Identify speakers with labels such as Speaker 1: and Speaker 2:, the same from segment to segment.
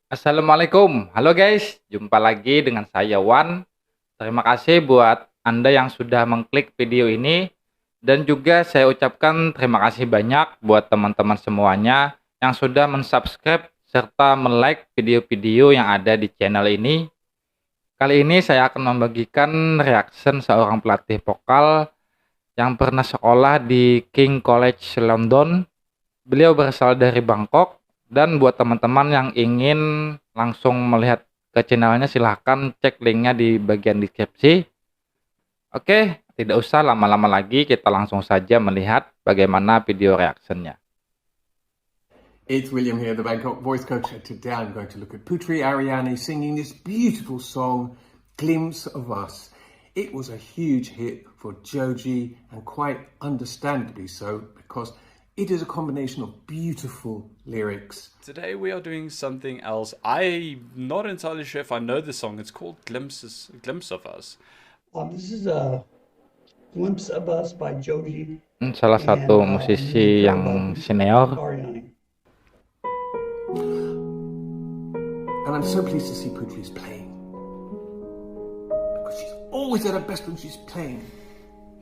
Speaker 1: Assalamualaikum, halo guys, jumpa lagi dengan saya Wan. Terima kasih buat Anda yang sudah mengklik video ini dan juga saya ucapkan terima kasih banyak buat teman-teman semuanya yang sudah mensubscribe serta melike video-video yang ada di channel ini. Kali ini saya akan membagikan reaction seorang pelatih vokal yang pernah sekolah di King College London. Beliau berasal dari Bangkok. Dan buat teman-teman yang ingin langsung melihat ke channelnya, silahkan cek linknya di bagian deskripsi. Oke, tidak usah lama-lama lagi, kita langsung saja melihat bagaimana video reactionnya.
Speaker 2: It's William here, the Bangkok voice coach. Today I'm going to look at Putri Ariani singing this beautiful song, Glimpse of Us. It was a huge hit for Joji, and quite understandably so, because it is a combination of beautiful lyrics.
Speaker 3: Today we are doing something else. I'm not entirely sure if I know the song. It's called Glimpse of Us.
Speaker 4: This is a Glimpse of Us by Joji.
Speaker 1: Salah satu musisi yang senior.
Speaker 2: And I'm so pleased to see Putri's playing, because she's always at her best when she's playing.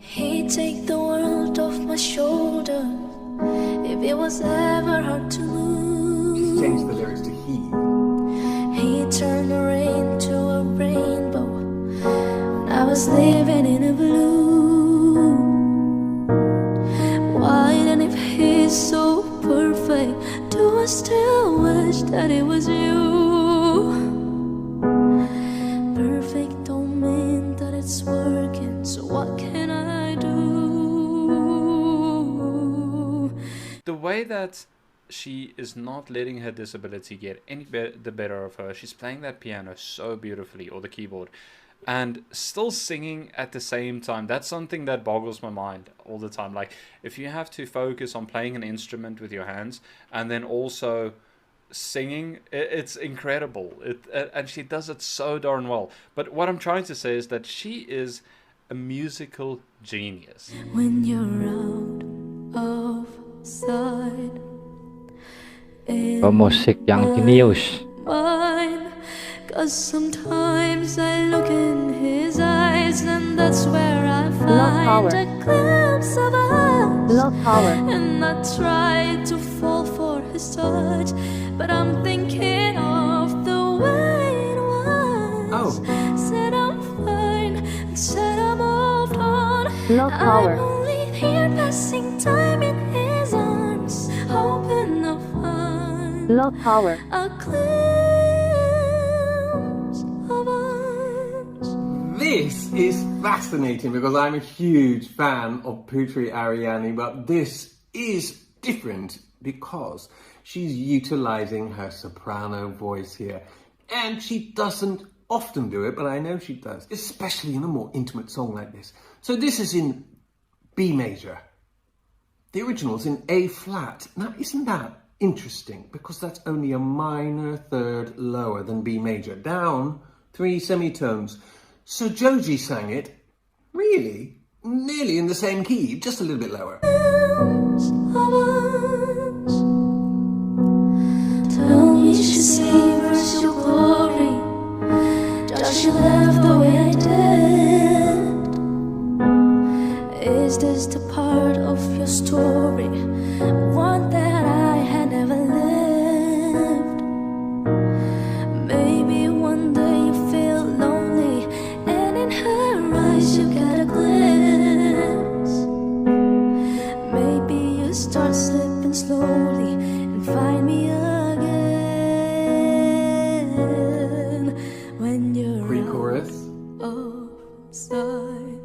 Speaker 5: He'd take the world off my shoulders if it was ever hard to lose.
Speaker 2: She's changed the lyrics to he.
Speaker 5: He turned the rain to a rainbow when I was living in a blue. Why then, if he's so perfect, do I still wish that it was you? Perfect don't mean that it's working, so what can I do?
Speaker 3: The way that she is not letting her disability get the better of her. She's playing that piano so beautifully, or the keyboard, and still singing at the same time. That's something that boggles my mind all the time. Like, if you have to focus on playing an instrument with your hands and then also singing, it's incredible. And she does it so darn well. But what I'm trying to say is that she is a musical genius.
Speaker 5: When you're out of sight,
Speaker 1: Pemusik yang jenius.
Speaker 5: cause sometimes I look in his eyes, and that's where I find a glimpse of us. And I try to fall for his touch, but I'm thinking of the way it was. Said I'm fine, and said I moved on. I'm only here passing time in his arms, hoping I'll find a glimpse of us.
Speaker 2: This is fascinating, because I'm a huge fan of Putri Ariani, but this is different because she's utilizing her soprano voice here. And she doesn't often do it, but I know she does, especially in a more intimate song like this. So this is in B major. The original's in A flat. Now, isn't that interesting? Because that's only a minor third lower than B major. Down 3 semitones. So Joji sang it, really, nearly in the same key, just a little bit lower.
Speaker 5: Tell me she savors your glory. Does she laugh the way I did? Is this the part of your story, one that I had never lived? Maybe one day you feel lonely, and in her eyes you get a glimpse. Maybe you start slipping slowly and find me again when you're
Speaker 2: Pre-chorus.
Speaker 5: outside.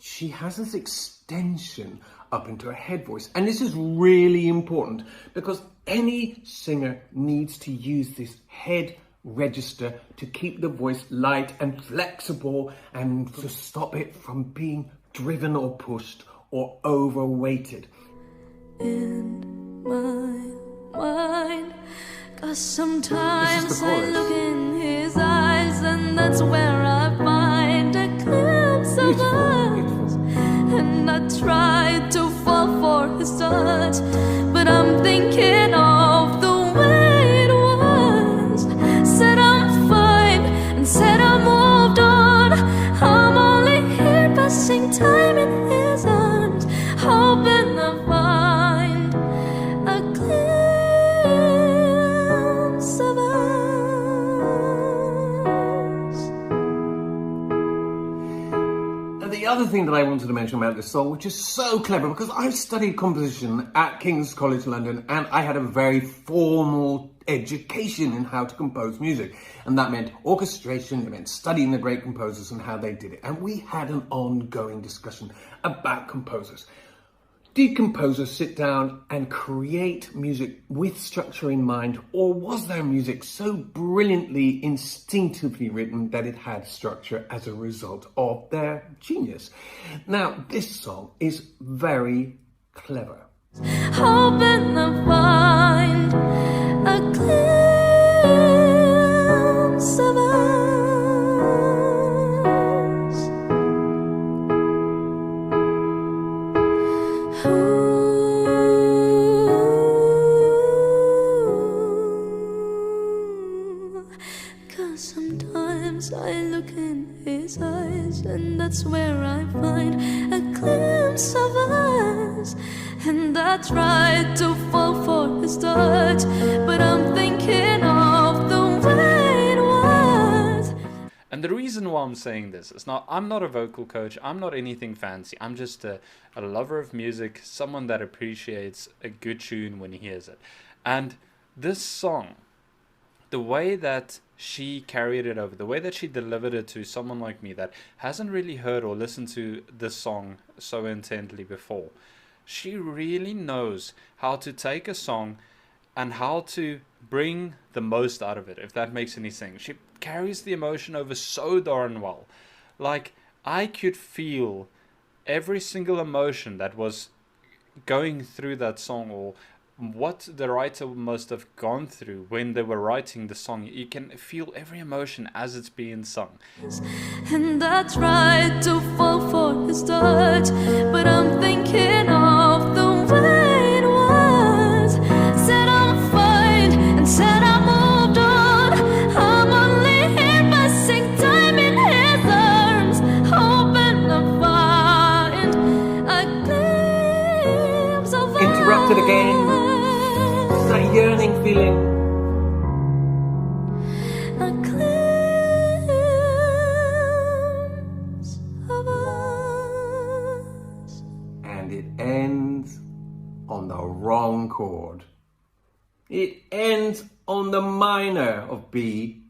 Speaker 2: She has this extension up into her head voice, and this is really important because any singer needs to use this head register to keep the voice light and flexible, and to stop it from being driven or pushed or overweighted.
Speaker 5: In my mind, cause sometimes
Speaker 2: This is the
Speaker 5: I
Speaker 2: chorus.
Speaker 5: look in his eyes, and that's where I find a glimpse of us. And I try to fall for his touch, but I'm thinking of the way it was.
Speaker 2: other thing that I wanted to mention about this song, which is so clever, because I studied composition at King's College London, and I had a very formal education in how to compose music. And that meant orchestration, it meant studying the great composers and how they did it. And we had an ongoing discussion about composers. Did composers sit down and create music with structure in mind, or was their music so brilliantly, instinctively written that it had structure as a result of their genius? Now, this song is very clever.
Speaker 5: Hoping to find a glimpse of us. 'Cause sometimes I look in his eyes, and that's where I find a glimpse of us. And I try to fall for his touch, but I'm thinking of the way it was.
Speaker 3: And the reason why I'm saying this is I'm not a vocal coach, I'm not anything fancy, I'm just a lover of music, someone that appreciates a good tune when he hears it. And this song, the way that she carried it over, the way that she delivered it to someone like me that hasn't really heard or listened to this song so intently before, she really knows how to take a song and how to bring the most out of it, if that makes any sense. She carries the emotion over so darn well. Like, I could feel every single emotion that was going through that song, or what the writer must have gone through when they were writing the song. You can feel every emotion as it's being sung.
Speaker 5: And I tried to fall for his touch, but I'm thinking of the way it was. Said I'm fine, and said I moved on. I'm only here passing time in his arms, hoping to find a glimpse of
Speaker 2: Interrupted again. That yearning feeling.
Speaker 5: a glimpse of us.
Speaker 2: And it ends on the wrong chord. It ends on the minor of B.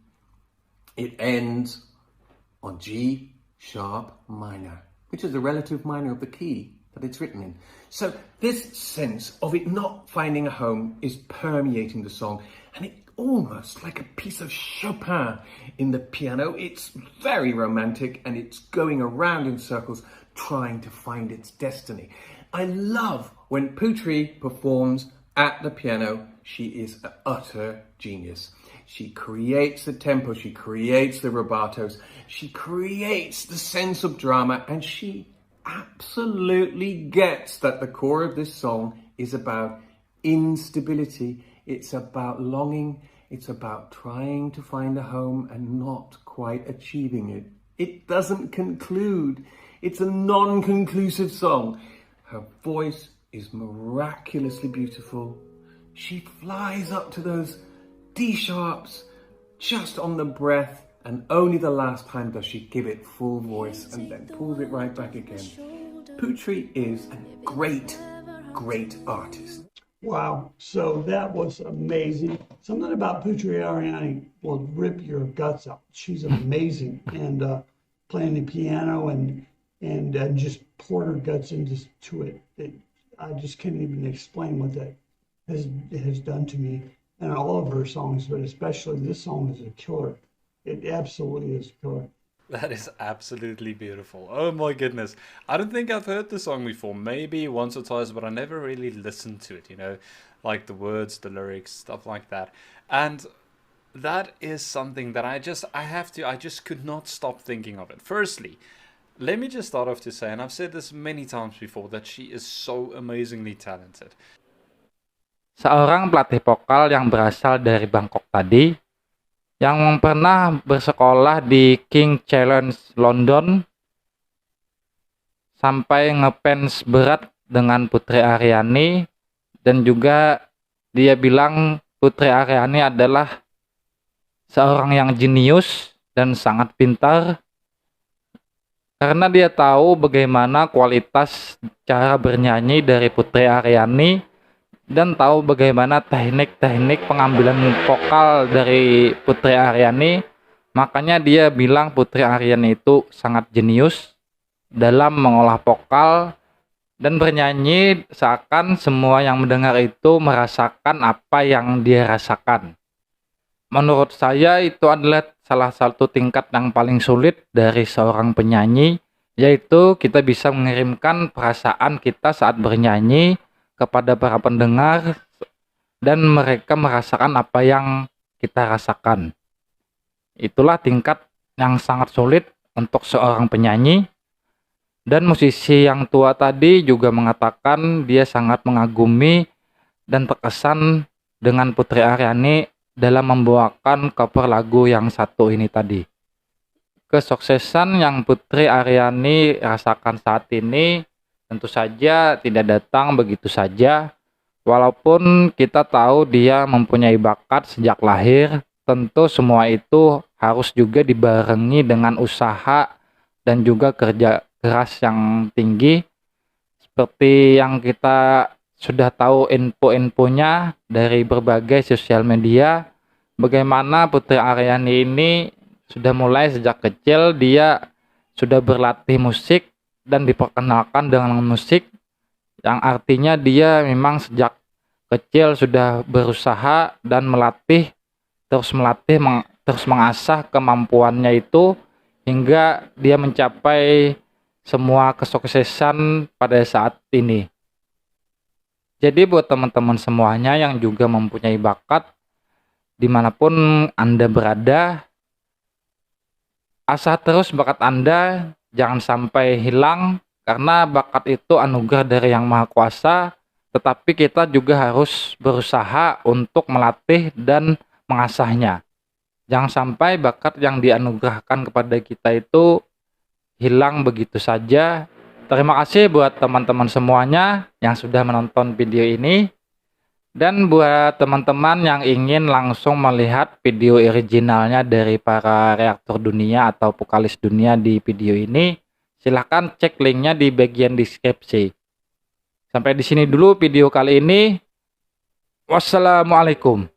Speaker 2: It ends on G sharp minor, which is the relative minor of the key that it's written in. So this sense of it not finding a home is permeating the song, and it almost like a piece of Chopin in the piano. It's very romantic, and it's going around in circles trying to find its destiny. I love when Putri performs at the piano. She is an utter genius. She creates the tempo, she creates the rubatos, she creates the sense of drama, and she absolutely gets that the core of this song is about instability. It's about longing. It's about trying to find a home and not quite achieving it. It doesn't conclude. It's a non-conclusive song. Her voice is miraculously beautiful. She flies up to those D sharps just on the breath, and only the last time does she give it full voice and then pulls it right back again. Putri is a great, great artist.
Speaker 4: Wow, so that was amazing. Something about Putri Ariani will rip your guts out. She's amazing, and playing the piano and just poured her guts into it. I just can't even explain what that has done to me. And all of her songs, but especially this song is a killer. It absolutely is a killer.
Speaker 3: That is absolutely beautiful. Oh my goodness. I don't think I've heard the song before. Maybe once or twice, but I never really listened to it, like the words, the lyrics, stuff like that. And that is something that I just could not stop thinking of it. Firstly, let me just start off to say, and I've said this many times before, that she is so amazingly talented.
Speaker 1: Seorang pelatih vokal yang berasal dari Bangkok tadi, yang pernah bersekolah di King Challenge London, sampai ngefans berat dengan Putri Ariani, dan juga dia bilang Putri Ariani adalah seorang yang jenius dan sangat pintar, karena dia tahu bagaimana kualitas cara bernyanyi dari Putri Ariani dan tahu bagaimana teknik-teknik pengambilan vokal dari Putri Ariani. Makanya dia bilang Putri Ariani itu sangat jenius dalam mengolah vokal dan bernyanyi seakan semua yang mendengar itu merasakan apa yang dia rasakan. Menurut saya itu adalah salah satu tingkat yang paling sulit dari seorang penyanyi, yaitu kita bisa mengirimkan perasaan kita saat bernyanyi kepada para pendengar dan mereka merasakan apa yang kita rasakan. Itulah tingkat yang sangat sulit untuk seorang penyanyi. Dan musisi yang tua tadi juga mengatakan dia sangat mengagumi dan terkesan dengan Putri Ariani dalam membawakan cover lagu yang satu ini tadi. Kesuksesan yang Putri Ariani rasakan saat ini tentu saja tidak datang begitu saja. Walaupun kita tahu dia mempunyai bakat sejak lahir, tentu semua itu harus juga dibarengi dengan usaha dan juga kerja keras yang tinggi. Seperti yang kita sudah tahu info-infonya dari berbagai sosial media, bagaimana Putri Ariani ini sudah mulai sejak kecil dia sudah berlatih musik dan diperkenalkan dengan musik, yang artinya dia memang sejak kecil sudah berusaha dan terus mengasah kemampuannya itu hingga dia mencapai semua kesuksesan pada saat ini. Jadi buat teman-teman semuanya yang juga mempunyai bakat, dimanapun Anda berada, asah terus bakat Anda, jangan sampai hilang, karena bakat itu anugerah dari Yang Maha Kuasa, tetapi kita juga harus berusaha untuk melatih dan mengasahnya. Jangan sampai bakat yang dianugerahkan kepada kita itu hilang begitu saja. Terima kasih buat teman-teman semuanya yang sudah menonton video ini. Dan buat teman-teman yang ingin langsung melihat video originalnya dari para reaktor dunia atau vokalis dunia di video ini, silahkan cek linknya di bagian deskripsi. Sampai di sini dulu video kali ini. Wassalamualaikum.